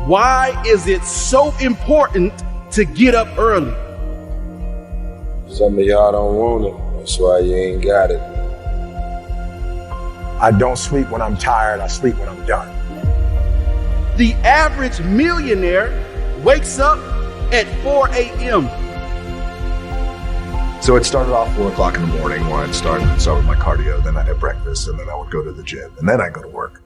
Why is it so important to get up early? Some of y'all don't want it. That's why you ain't got it. I don't sleep when I'm tired. I sleep when I'm done. The average millionaire wakes up at 4 a.m. So it started off 4 o'clock in the morning when I'd start with my cardio, then I'd have breakfast, and then I would go to the gym, and then I'd go to work.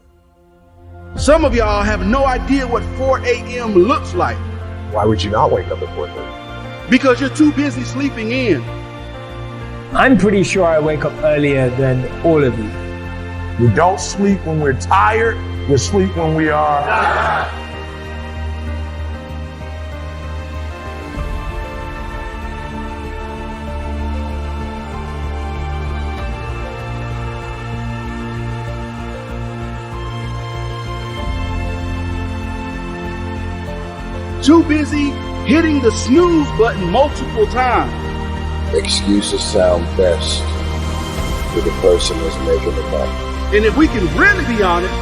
Some of y'all have no idea what 4 a.m. looks like. Why would you not wake up at 4:30? Because you're too busy sleeping in. I'm pretty sure I wake up earlier than all of you. We don't sleep when we're tired. We sleep when we are. Too busy hitting the snooze button multiple times. Excuses sound best to the person that's making the money. And if we can really be honest,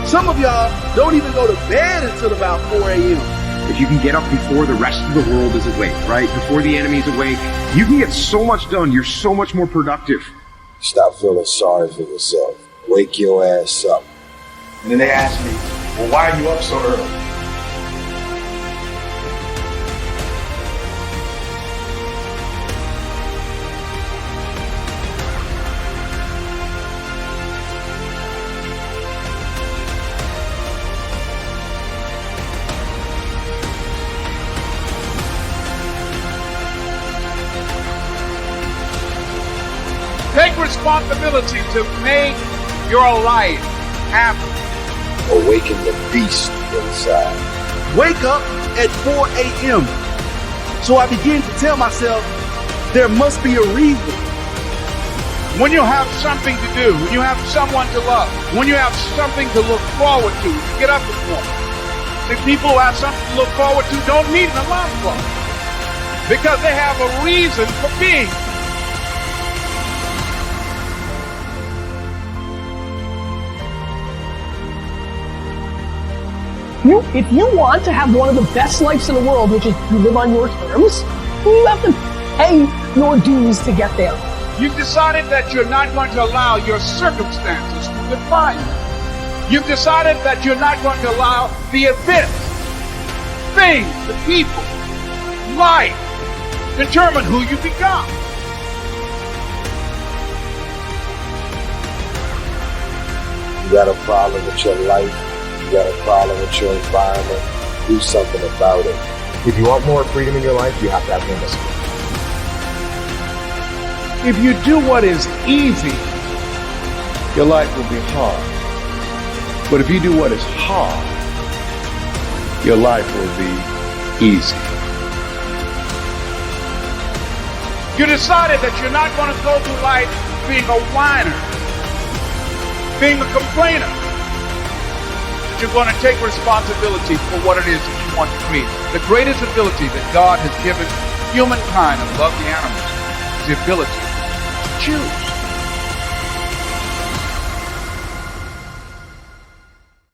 some of y'all don't even go to bed until about 4 a.m. If you can get up before the rest of the world is awake, right? Before the enemy's awake, you can get so much done. You're so much more productive. Stop feeling sorry for yourself. Wake your ass up. And then they ask me, well, why are you up so early? Take responsibility to make your life happen. Awaken the beast inside. Wake up at 4 a.m. So I begin to tell myself there must be a reason. When you have something to do, when you have someone to love, when you have something to look forward to, you get up in the morning. See, people who have something to look forward to don't need an alarm clock because they have a reason for being. If you want to have one of the best lives in the world, which is you live on your terms, you have to pay your dues to get there. You've decided that you're not going to allow your circumstances to define you. You've decided that you're not going to allow the events, things, the people, life, determine who you become. You got a problem with your life. You got a problem with your environment. Do something about it. If you want more freedom in your life, you have to have more discipline. If you do what is easy, your life will be hard. But if you do what is hard, your life will be easy. You decided that you're not going to go through life being a whiner, being a complainer. That you're going to take responsibility for what it is that you want to create. The greatest ability that God has given humankind above the animals is the ability to choose.